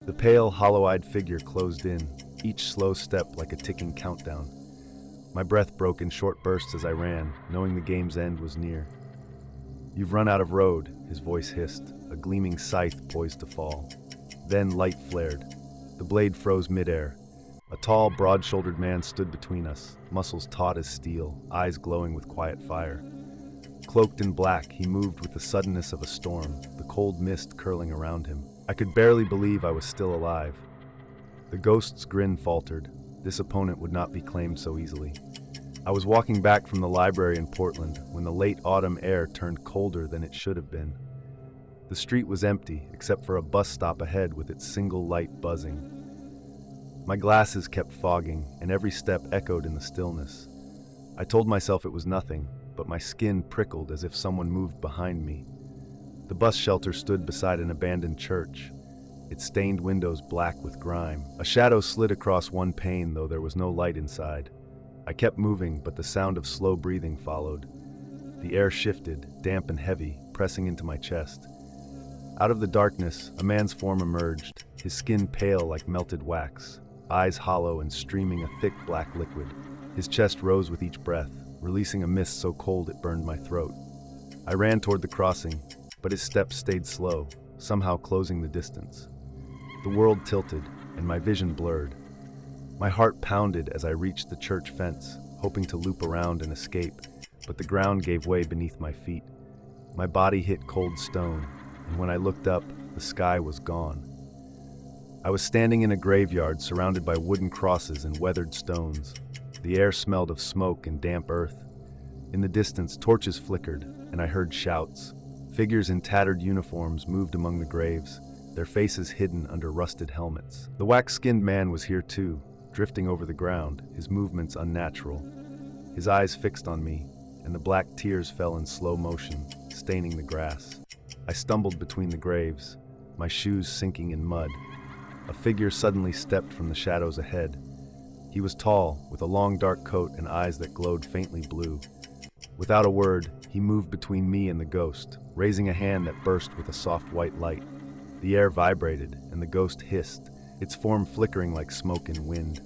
The pale, hollow-eyed figure closed in, each slow step like a ticking countdown. My breath broke in short bursts as I ran, knowing the game's end was near. "You've run out of road," his voice hissed, a gleaming scythe poised to fall. Then light flared. The blade froze midair. A tall, broad-shouldered man stood between us, muscles taut as steel, eyes glowing with quiet fire. Cloaked in black, he moved with the suddenness of a storm, the cold mist curling around him. I could barely believe I was still alive. The ghost's grin faltered. This opponent would not be claimed so easily. I was walking back from the library in Portland when the late autumn air turned colder than it should have been. The street was empty, except for a bus stop ahead with its single light buzzing. My glasses kept fogging, and every step echoed in the stillness. I told myself it was nothing, but my skin prickled as if someone moved behind me. The bus shelter stood beside an abandoned church, its stained windows black with grime. A shadow slid across one pane, though there was no light inside. I kept moving, but the sound of slow breathing followed. The air shifted, damp and heavy, pressing into my chest. Out of the darkness, a man's form emerged, his skin pale like melted wax, eyes hollow and streaming a thick black liquid. His chest rose with each breath, releasing a mist so cold it burned my throat. I ran toward the crossing, but his steps stayed slow, somehow closing the distance. The world tilted, and my vision blurred. My heart pounded as I reached the church fence, hoping to loop around and escape, but the ground gave way beneath my feet. My body hit cold stone, and when I looked up, the sky was gone. I was standing in a graveyard surrounded by wooden crosses and weathered stones. The air smelled of smoke and damp earth. In the distance, torches flickered, and I heard shouts. Figures in tattered uniforms moved among the graves, their faces hidden under rusted helmets. The wax-skinned man was here too, drifting over the ground, his movements unnatural. His eyes fixed on me, and the black tears fell in slow motion, staining the grass. I stumbled between the graves, my shoes sinking in mud. A figure suddenly stepped from the shadows ahead. He was tall, with a long dark coat and eyes that glowed faintly blue. Without a word, he moved between me and the ghost, raising a hand that burst with a soft white light. The air vibrated, and the ghost hissed, its form flickering like smoke in wind.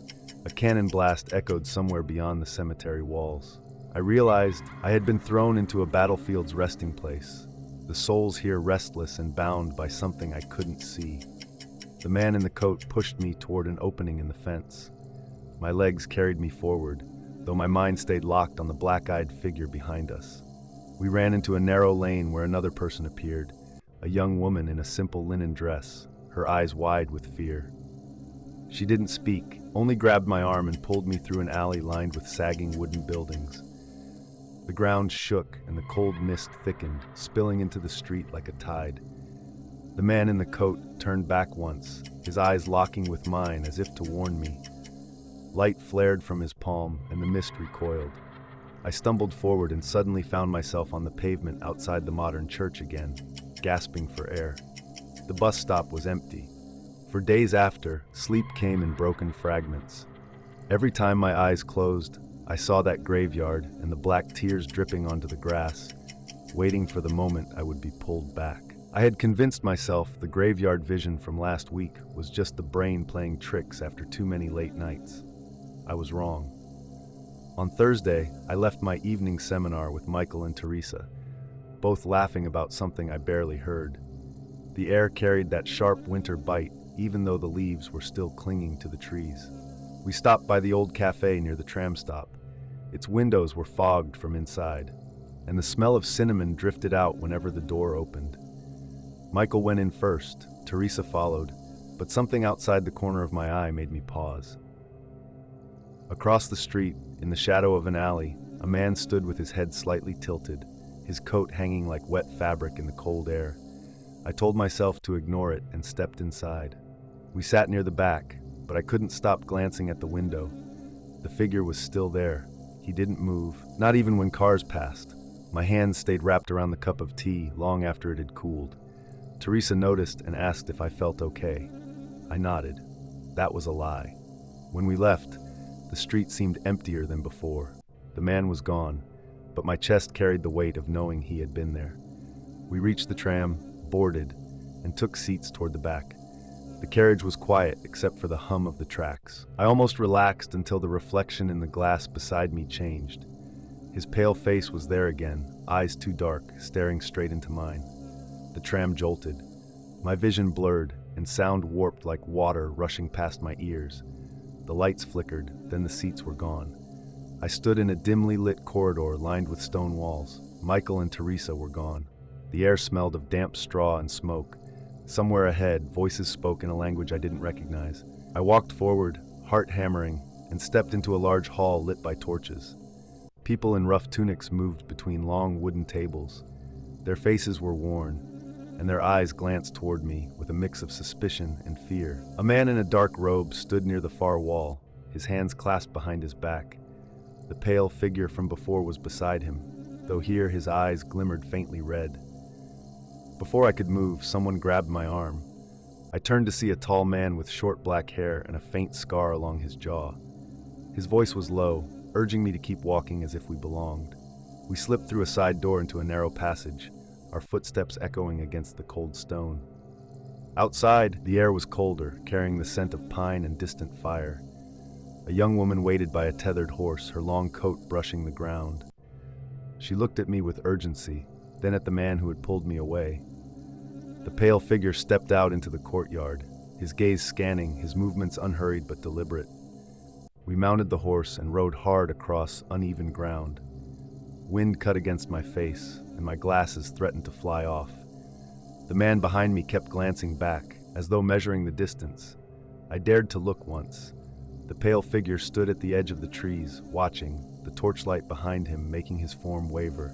A cannon blast echoed somewhere beyond the cemetery walls. I realized I had been thrown into a battlefield's resting place, the souls here restless and bound by something I couldn't see. The man in the coat pushed me toward an opening in the fence. My legs carried me forward, though my mind stayed locked on the black-eyed figure behind us. We ran into a narrow lane where another person appeared, a young woman in a simple linen dress, her eyes wide with fear. She didn't speak, only grabbed my arm and pulled me through an alley lined with sagging wooden buildings. The ground shook and the cold mist thickened, spilling into the street like a tide. The man in the coat turned back once, his eyes locking with mine as if to warn me. Light flared from his palm and the mist recoiled. I stumbled forward and suddenly found myself on the pavement outside the modern church again, gasping for air. The bus stop was empty. For days after, sleep came in broken fragments. Every time my eyes closed, I saw that graveyard and the black tears dripping onto the grass, waiting for the moment I would be pulled back. I had convinced myself the graveyard vision from last week was just the brain playing tricks after too many late nights. I was wrong. On Thursday, I left my evening seminar with Michael and Teresa, both laughing about something I barely heard. The air carried that sharp winter bite, even though the leaves were still clinging to the trees. We stopped by the old cafe near the tram stop. Its windows were fogged from inside, and the smell of cinnamon drifted out whenever the door opened. Michael went in first, Teresa followed, but something outside the corner of my eye made me pause. Across the street, in the shadow of an alley, a man stood with his head slightly tilted, his coat hanging like wet fabric in the cold air. I told myself to ignore it and stepped inside. We sat near the back, but I couldn't stop glancing at the window. The figure was still there. He didn't move, not even when cars passed. My hands stayed wrapped around the cup of tea long after it had cooled. Teresa noticed and asked if I felt okay. I nodded. That was a lie. When we left, the street seemed emptier than before. The man was gone, but my chest carried the weight of knowing he had been there. We reached the tram, boarded, and took seats toward the back. The carriage was quiet except for the hum of the tracks. I almost relaxed until the reflection in the glass beside me changed. His pale face was there again, eyes too dark, staring straight into mine. The tram jolted. My vision blurred, and sound warped like water rushing past my ears. The lights flickered, then the seats were gone. I stood in a dimly lit corridor lined with stone walls. Michael and Teresa were gone. The air smelled of damp straw and smoke. Somewhere ahead, voices spoke in a language I didn't recognize. I walked forward, heart hammering, and stepped into a large hall lit by torches. People in rough tunics moved between long wooden tables. Their faces were worn, and their eyes glanced toward me with a mix of suspicion and fear. A man in a dark robe stood near the far wall, his hands clasped behind his back. The pale figure from before was beside him, though here his eyes glimmered faintly red. Before I could move, someone grabbed my arm. I turned to see a tall man with short black hair and a faint scar along his jaw. His voice was low, urging me to keep walking as if we belonged. We slipped through a side door into a narrow passage, our footsteps echoing against the cold stone. Outside, the air was colder, carrying the scent of pine and distant fire. A young woman waited by a tethered horse, her long coat brushing the ground. She looked at me with urgency, then at the man who had pulled me away. The pale figure stepped out into the courtyard, his gaze scanning, his movements unhurried but deliberate. We mounted the horse and rode hard across uneven ground. Wind cut against my face, and my glasses threatened to fly off. The man behind me kept glancing back, as though measuring the distance. I dared to look once. The pale figure stood at the edge of the trees, watching, the torchlight behind him making his form waver.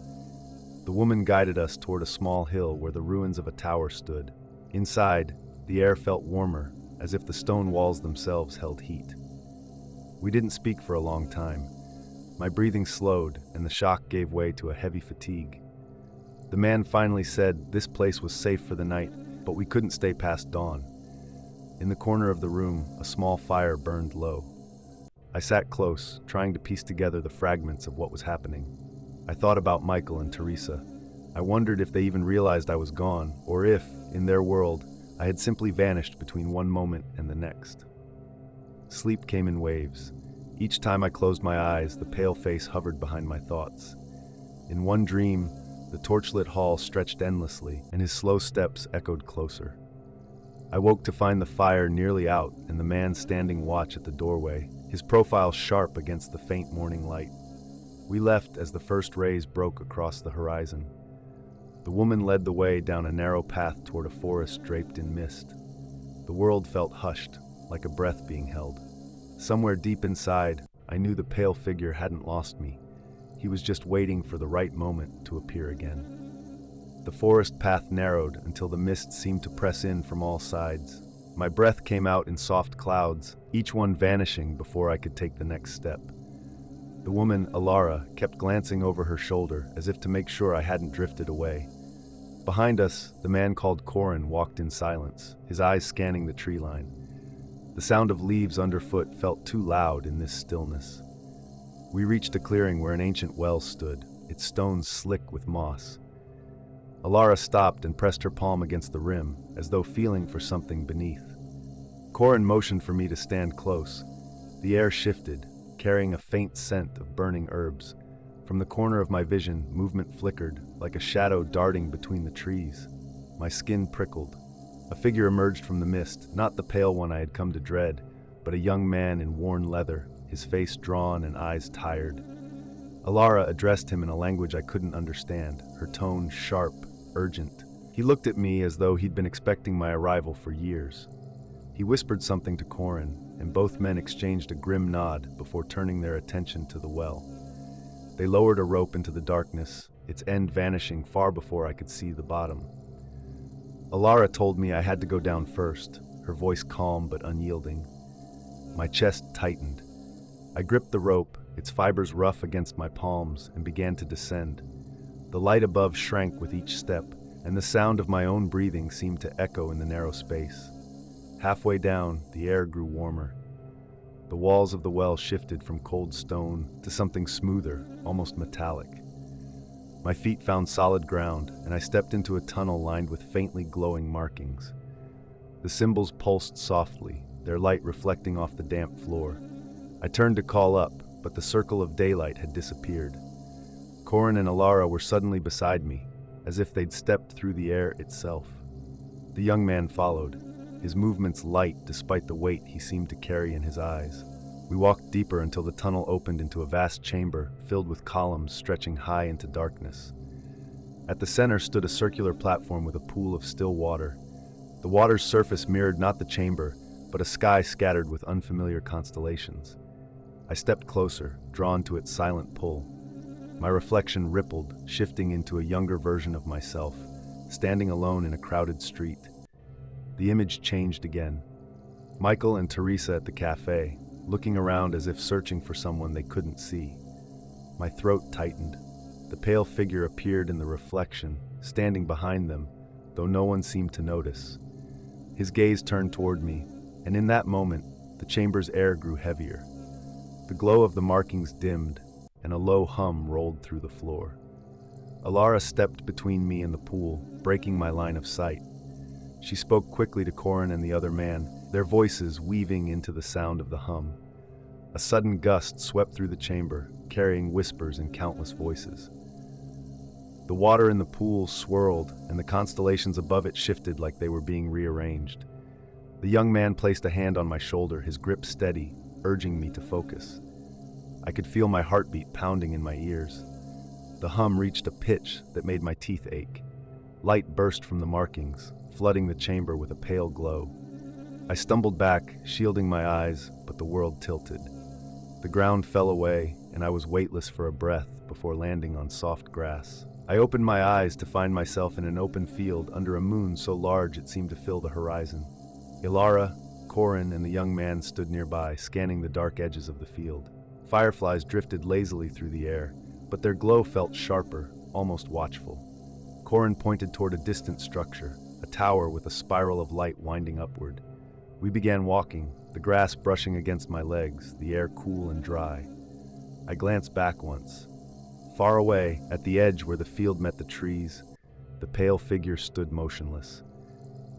The woman guided us toward a small hill where the ruins of a tower stood. Inside, the air felt warmer, as if the stone walls themselves held heat. We didn't speak for a long time. My breathing slowed, and the shock gave way to a heavy fatigue. The man finally said this place was safe for the night, but we couldn't stay past dawn. In the corner of the room, a small fire burned low. I sat close, trying to piece together the fragments of what was happening. I thought about Michael and Teresa. I wondered if they even realized I was gone, or if, in their world, I had simply vanished between one moment and the next. Sleep came in waves. Each time I closed my eyes, the pale face hovered behind my thoughts. In one dream, the torchlit hall stretched endlessly, and his slow steps echoed closer. I woke to find the fire nearly out and the man standing watch at the doorway, his profile sharp against the faint morning light. We left as the first rays broke across the horizon. The woman led the way down a narrow path toward a forest draped in mist. The world felt hushed, like a breath being held. Somewhere deep inside, I knew the pale figure hadn't lost me. He was just waiting for the right moment to appear again. The forest path narrowed until the mist seemed to press in from all sides. My breath came out in soft clouds, each one vanishing before I could take the next step. The woman, Alara, kept glancing over her shoulder as if to make sure I hadn't drifted away. Behind us, the man called Corin walked in silence, his eyes scanning the tree line. The sound of leaves underfoot felt too loud in this stillness. We reached a clearing where an ancient well stood, its stones slick with moss. Alara stopped and pressed her palm against the rim, as though feeling for something beneath. Corin motioned for me to stand close. The air shifted, carrying a faint scent of burning herbs. From the corner of my vision, movement flickered, like a shadow darting between the trees. My skin prickled. A figure emerged from the mist, not the pale one I had come to dread, but a young man in worn leather, his face drawn and eyes tired. Alara addressed him in a language I couldn't understand, her tone sharp, urgent. He looked at me as though he'd been expecting my arrival for years. He whispered something to Corin, and both men exchanged a grim nod before turning their attention to the well. They lowered a rope into the darkness, its end vanishing far before I could see the bottom. Alara told me I had to go down first, her voice calm but unyielding. My chest tightened. I gripped the rope, its fibers rough against my palms, and began to descend. The light above shrank with each step, and the sound of my own breathing seemed to echo in the narrow space. Halfway down, the air grew warmer. The walls of the well shifted from cold stone to something smoother, almost metallic. My feet found solid ground, and I stepped into a tunnel lined with faintly glowing markings. The symbols pulsed softly, their light reflecting off the damp floor. I turned to call up, but the circle of daylight had disappeared. Corin and Alara were suddenly beside me, as if they'd stepped through the air itself. The young man followed, his movements light despite the weight he seemed to carry in his eyes. We walked deeper until the tunnel opened into a vast chamber filled with columns stretching high into darkness. At the center stood a circular platform with a pool of still water. The water's surface mirrored not the chamber, but a sky scattered with unfamiliar constellations. I stepped closer, drawn to its silent pull. My reflection rippled, shifting into a younger version of myself, standing alone in a crowded street. The image changed again. Michael and Teresa at the cafe, looking around as if searching for someone they couldn't see. My throat tightened. The pale figure appeared in the reflection, standing behind them, though no one seemed to notice. His gaze turned toward me, and in that moment, the chamber's air grew heavier. The glow of the markings dimmed, and a low hum rolled through the floor. Alara stepped between me and the pool, breaking my line of sight. She spoke quickly to Corin and the other man, their voices weaving into the sound of the hum. A sudden gust swept through the chamber, carrying whispers and countless voices. The water in the pool swirled, and the constellations above it shifted like they were being rearranged. The young man placed a hand on my shoulder, his grip steady, urging me to focus. I could feel my heartbeat pounding in my ears. The hum reached a pitch that made my teeth ache. Light burst from the markings, flooding the chamber with a pale glow. I stumbled back, shielding my eyes, but the world tilted. The ground fell away, and I was weightless for a breath before landing on soft grass. I opened my eyes to find myself in an open field under a moon so large it seemed to fill the horizon. Alara, Corin, and the young man stood nearby, scanning the dark edges of the field. Fireflies drifted lazily through the air, but their glow felt sharper, almost watchful. Corin pointed toward a distant structure, a tower with a spiral of light winding upward. We began walking, the grass brushing against my legs, the air cool and dry. I glanced back once. Far away, at the edge where the field met the trees, the pale figure stood motionless.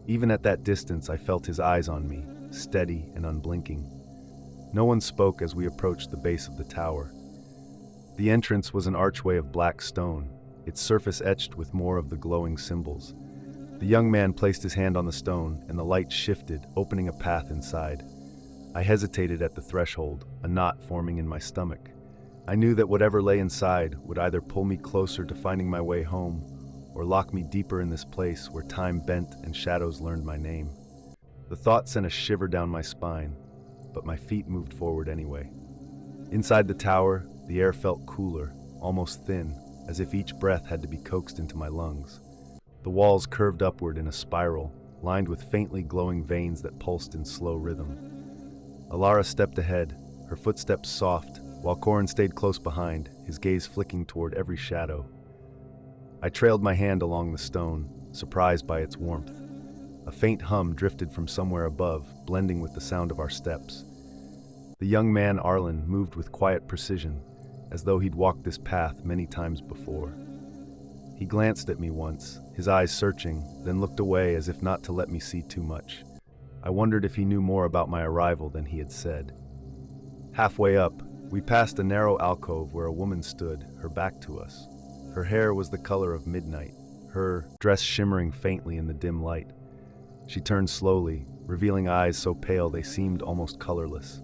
Even at that distance, I felt his eyes on me, steady and unblinking. No one spoke as we approached the base of the tower. The entrance was an archway of black stone, its surface etched with more of the glowing symbols. The young man placed his hand on the stone, and the light shifted, opening a path inside. I hesitated at the threshold, a knot forming in my stomach. I knew that whatever lay inside would either pull me closer to finding my way home, or lock me deeper in this place where time bent and shadows learned my name. The thought sent a shiver down my spine, but my feet moved forward anyway. Inside the tower, the air felt cooler, almost thin, as if each breath had to be coaxed into my lungs. The walls curved upward in a spiral, lined with faintly glowing veins that pulsed in slow rhythm. Alara stepped ahead, her footsteps soft, while Corin stayed close behind, his gaze flicking toward every shadow. I trailed my hand along the stone, surprised by its warmth. A faint hum drifted from somewhere above, blending with the sound of our steps. The young man Arlen moved with quiet precision, as though he'd walked this path many times before. He glanced at me once, his eyes searching, then looked away as if not to let me see too much. I wondered if he knew more about my arrival than he had said. Halfway up, we passed a narrow alcove where a woman stood, her back to us. Her hair was the color of midnight, her dress shimmering faintly in the dim light. She turned slowly, revealing eyes so pale they seemed almost colorless.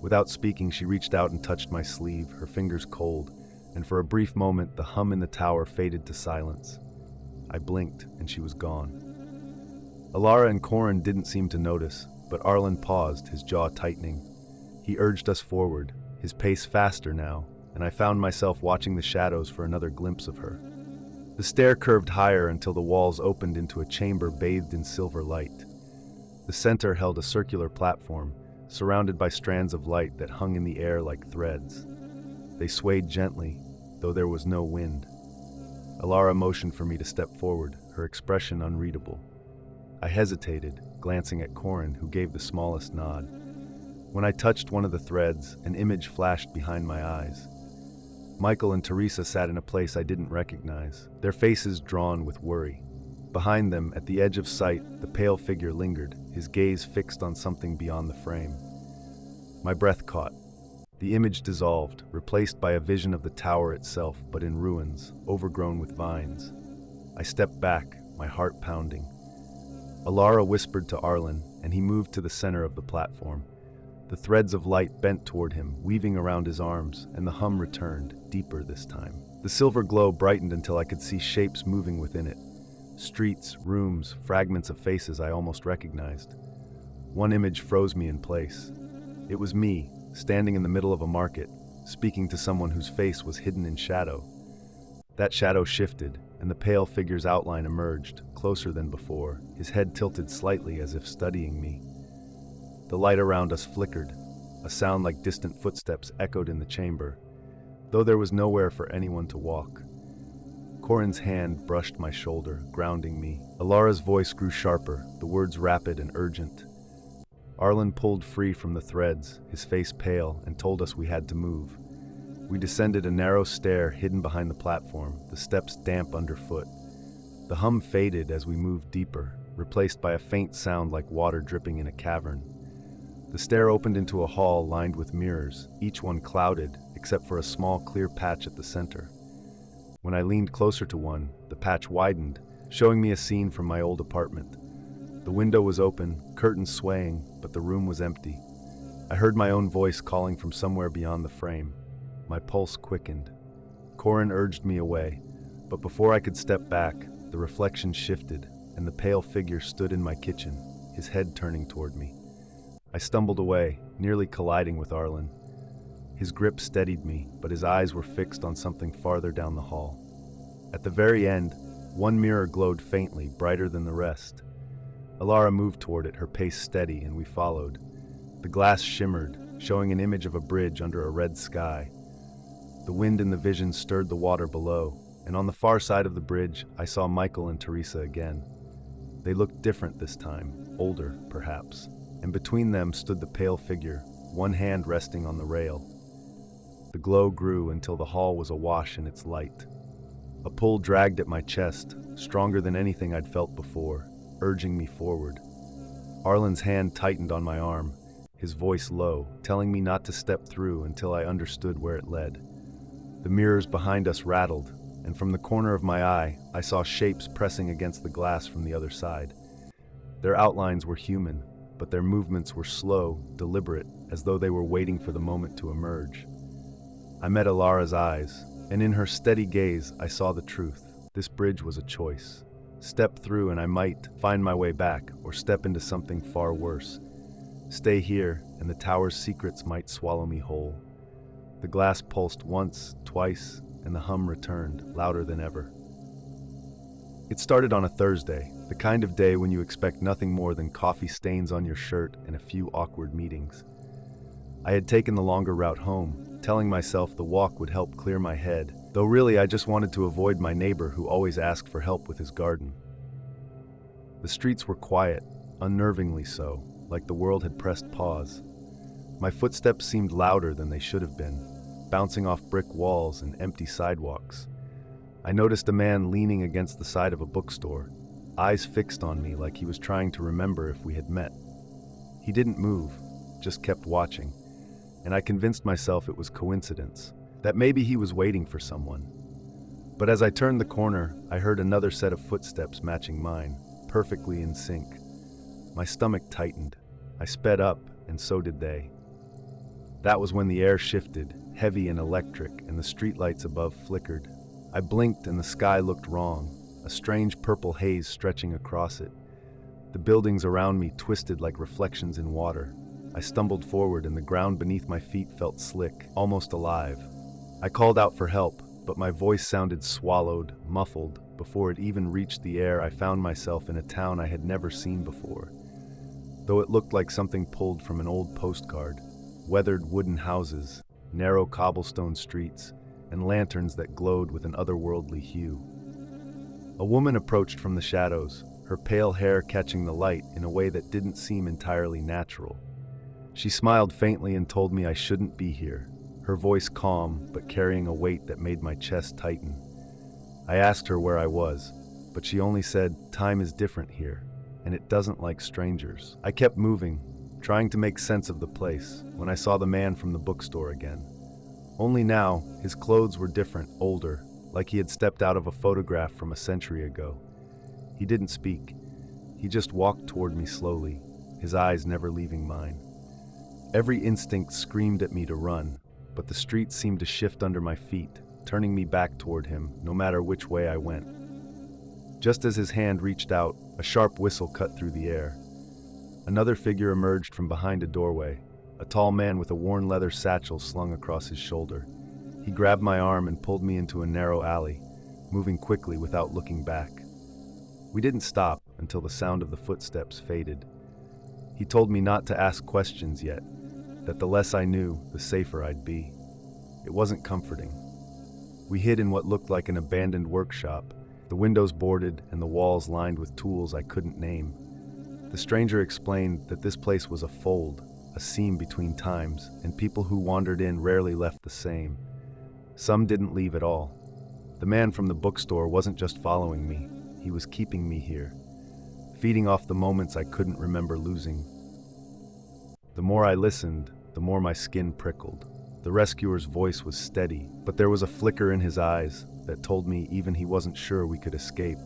Without speaking, she reached out and touched my sleeve, her fingers cold, and for a brief moment the hum in the tower faded to silence. I blinked, and she was gone. Alara and Corin didn't seem to notice, but Arlen paused, his jaw tightening. He urged us forward, his pace faster now, and I found myself watching the shadows for another glimpse of her. The stair curved higher until the walls opened into a chamber bathed in silver light. The center held a circular platform, surrounded by strands of light that hung in the air like threads. They swayed gently, though there was no wind. Alara motioned for me to step forward, her expression unreadable. I hesitated, glancing at Corin, who gave the smallest nod. When I touched one of the threads, an image flashed behind my eyes. Michael and Teresa sat in a place I didn't recognize, their faces drawn with worry. Behind them, at the edge of sight, the pale figure lingered, his gaze fixed on something beyond the frame. My breath caught. The image dissolved, replaced by a vision of the tower itself, but in ruins, overgrown with vines. I stepped back, my heart pounding. Alara whispered to Arlen, and he moved to the center of the platform. The threads of light bent toward him, weaving around his arms, and the hum returned, deeper this time. The silver glow brightened until I could see shapes moving within it. Streets, rooms, fragments of faces I almost recognized. One image froze me in place. It was me, standing in the middle of a market, speaking to someone whose face was hidden in shadow. That shadow shifted, and the pale figure's outline emerged, closer than before, his head tilted slightly as if studying me. The light around us flickered. A sound like distant footsteps echoed in the chamber, though there was nowhere for anyone to walk. Corin's hand brushed my shoulder, grounding me. Alara's voice grew sharper, the words rapid and urgent. Arlen pulled free from the threads, his face pale, and told us we had to move. We descended a narrow stair hidden behind the platform, the steps damp underfoot. The hum faded as we moved deeper, replaced by a faint sound like water dripping in a cavern. The stair opened into a hall lined with mirrors, each one clouded, except for a small clear patch at the center. When I leaned closer to one, the patch widened, showing me a scene from my old apartment. The window was open, curtains swaying, but the room was empty. I heard my own voice calling from somewhere beyond the frame. My pulse quickened. Corin urged me away, but before I could step back, the reflection shifted, and the pale figure stood in my kitchen, his head turning toward me. I stumbled away, nearly colliding with Arlen. His grip steadied me, but his eyes were fixed on something farther down the hall. At the very end, one mirror glowed faintly, brighter than the rest. Alara moved toward it, her pace steady, and we followed. The glass shimmered, showing an image of a bridge under a red sky. The wind in the vision stirred the water below, and on the far side of the bridge, I saw Michael and Teresa again. They looked different this time, older, perhaps, and between them stood the pale figure, one hand resting on the rail. The glow grew until the hall was awash in its light. A pull dragged at my chest, stronger than anything I'd felt before, urging me forward. Arlen's hand tightened on my arm, his voice low, telling me not to step through until I understood where it led. The mirrors behind us rattled, and from the corner of my eye, I saw shapes pressing against the glass from the other side. Their outlines were human, but their movements were slow, deliberate, as though they were waiting for the moment to emerge. I met Alara's eyes, and in her steady gaze, I saw the truth. This bridge was a choice. Step through and I might find my way back, or step into something far worse. Stay here, and the tower's secrets might swallow me whole. The glass pulsed once, twice, and the hum returned, louder than ever. It started on a Thursday, the kind of day when you expect nothing more than coffee stains on your shirt and a few awkward meetings. I had taken the longer route home, telling myself the walk would help clear my head, though really I just wanted to avoid my neighbor who always asked for help with his garden. The streets were quiet, unnervingly so, like the world had pressed pause. My footsteps seemed louder than they should have been, bouncing off brick walls and empty sidewalks. I noticed a man leaning against the side of a bookstore, eyes fixed on me like he was trying to remember if we had met. He didn't move, just kept watching, and I convinced myself it was coincidence, that maybe he was waiting for someone. But as I turned the corner, I heard another set of footsteps matching mine, perfectly in sync. My stomach tightened. I sped up, and so did they. That was when the air shifted, heavy and electric, and the streetlights above flickered. I blinked and the sky looked wrong, a strange purple haze stretching across it. The buildings around me twisted like reflections in water. I stumbled forward and the ground beneath my feet felt slick, almost alive. I called out for help, but my voice sounded swallowed, muffled. Before it even reached the air, I found myself in a town I had never seen before. Though it looked like something pulled from an old postcard, weathered wooden houses, narrow cobblestone streets, and lanterns that glowed with an otherworldly hue. A woman approached from the shadows, her pale hair catching the light in a way that didn't seem entirely natural. She smiled faintly and told me I shouldn't be here, her voice calm but carrying a weight that made my chest tighten. I asked her where I was. but she only said, "Time is different here, and it doesn't like strangers." I kept moving, trying to make sense of the place, when I saw the man from the bookstore again. Only now, his clothes were different, older, like he had stepped out of a photograph from a century ago. He didn't speak. He just walked toward me slowly, his eyes never leaving mine. Every instinct screamed at me to run, but the street seemed to shift under my feet, turning me back toward him, no matter which way I went. Just as his hand reached out, a sharp whistle cut through the air. Another figure emerged from behind a doorway, a tall man with a worn leather satchel slung across his shoulder. He grabbed my arm and pulled me into a narrow alley, moving quickly without looking back. We didn't stop until the sound of the footsteps faded. He told me not to ask questions yet, that the less I knew, the safer I'd be. It wasn't comforting. We hid in what looked like an abandoned workshop, the windows boarded and the walls lined with tools I couldn't name. The stranger explained that this place was a fold, a seam between times, and people who wandered in rarely left the same. Some didn't leave at all. The man from the bookstore wasn't just following me, he was keeping me here, feeding off the moments I couldn't remember losing. The more I listened, the more my skin prickled. The rescuer's voice was steady, but there was a flicker in his eyes that told me even he wasn't sure we could escape.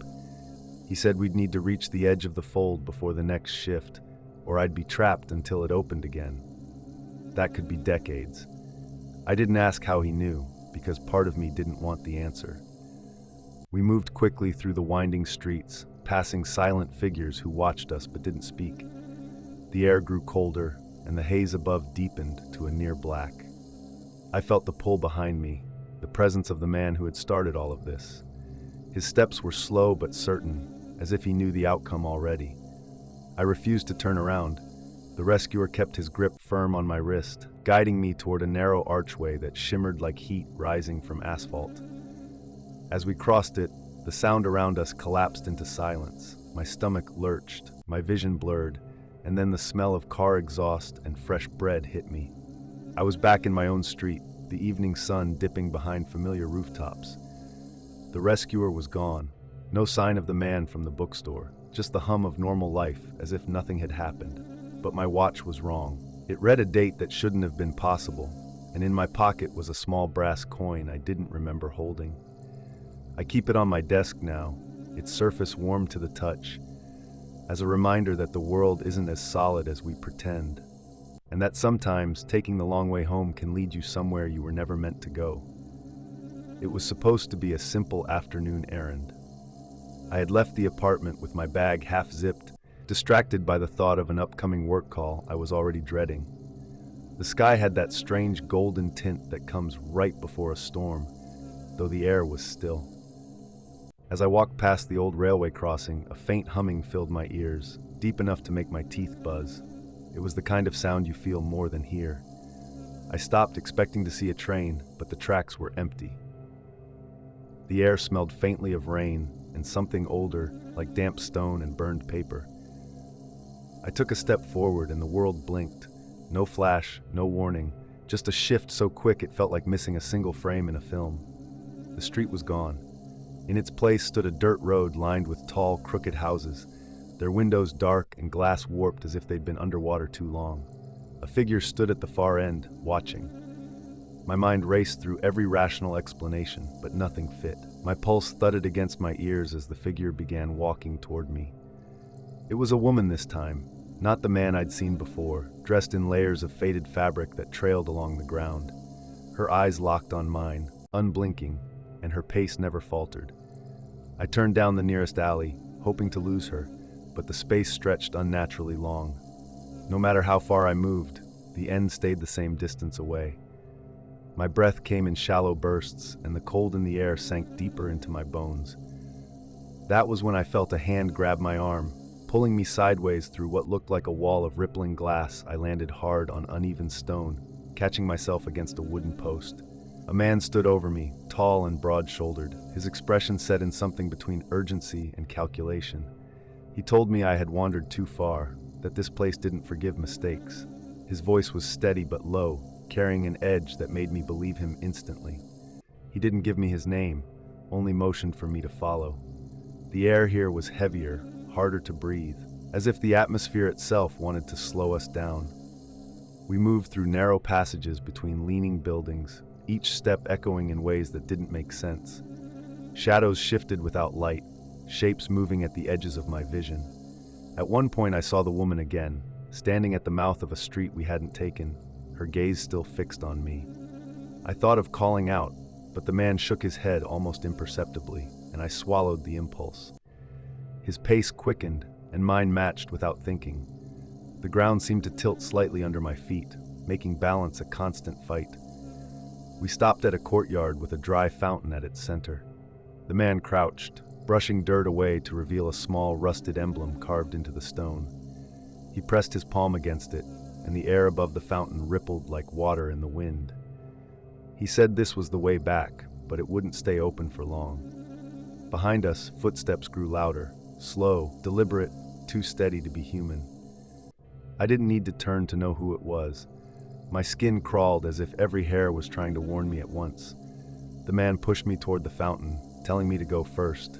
He said we'd need to reach the edge of the fold before the next shift, or I'd be trapped until it opened again. That could be decades. I didn't ask how he knew, because part of me didn't want the answer. We moved quickly through the winding streets, passing silent figures who watched us but didn't speak. The air grew colder, and the haze above deepened to a near black. I felt the pull behind me, the presence of the man who had started all of this. His steps were slow but certain, as if he knew the outcome already. I refused to turn around. The rescuer kept his grip firm on my wrist, guiding me toward a narrow archway that shimmered like heat rising from asphalt. As we crossed it, the sound around us collapsed into silence. My stomach lurched, my vision blurred, and then the smell of car exhaust and fresh bread hit me. I was back in my own street, the evening sun dipping behind familiar rooftops. The rescuer was gone. No sign of the man from the bookstore, just the hum of normal life, as if nothing had happened. But my watch was wrong. It read a date that shouldn't have been possible, and in my pocket was a small brass coin I didn't remember holding. I keep it on my desk now, its surface warm to the touch, as a reminder that the world isn't as solid as we pretend, and that sometimes taking the long way home can lead you somewhere you were never meant to go. It was supposed to be a simple afternoon errand. I had left the apartment with my bag half-zipped, distracted by the thought of an upcoming work call I was already dreading. The sky had that strange golden tint that comes right before a storm, though the air was still. As I walked past the old railway crossing, a faint humming filled my ears, deep enough to make my teeth buzz. It was the kind of sound you feel more than hear. I stopped expecting to see a train, but the tracks were empty. The air smelled faintly of rain and something older, like damp stone and burned paper. I took a step forward and the world blinked. No flash, no warning, just a shift so quick it felt like missing a single frame in a film. The street was gone. In its place stood a dirt road lined with tall, crooked houses, their windows dark and glass warped as if they'd been underwater too long. A figure stood at the far end, watching. My mind raced through every rational explanation, but nothing fit. My pulse thudded against my ears as the figure began walking toward me. It was a woman this time, not the man I'd seen before, dressed in layers of faded fabric that trailed along the ground. Her eyes locked on mine, unblinking, and her pace never faltered. I turned down the nearest alley, hoping to lose her, but the space stretched unnaturally long. No matter how far I moved, the end stayed the same distance away. My breath came in shallow bursts, and the cold in the air sank deeper into my bones. That was when I felt a hand grab my arm, pulling me sideways through what looked like a wall of rippling glass. I landed hard on uneven stone, catching myself against a wooden post. A man stood over me, tall and broad-shouldered, his expression set in something between urgency and calculation. He told me I had wandered too far, that this place didn't forgive mistakes. His voice was steady but low, carrying an edge that made me believe him instantly. He didn't give me his name, only motioned for me to follow. The air here was heavier, harder to breathe, as if the atmosphere itself wanted to slow us down. We moved through narrow passages between leaning buildings, each step echoing in ways that didn't make sense. Shadows shifted without light, shapes moving at the edges of my vision. At one point I saw the woman again, standing at the mouth of a street we hadn't taken, her gaze still fixed on me. I thought of calling out, but the man shook his head almost imperceptibly, and I swallowed the impulse. His pace quickened, and mine matched without thinking. The ground seemed to tilt slightly under my feet, making balance a constant fight. We stopped at a courtyard with a dry fountain at its center. The man crouched, brushing dirt away to reveal a small rusted emblem carved into the stone. He pressed his palm against it, and the air above the fountain rippled like water in the wind. He said this was the way back, but it wouldn't stay open for long. Behind us, footsteps grew louder, slow, deliberate, too steady to be human. I didn't need to turn to know who it was. My skin crawled as if every hair was trying to warn me at once. The man pushed me toward the fountain, telling me to go first.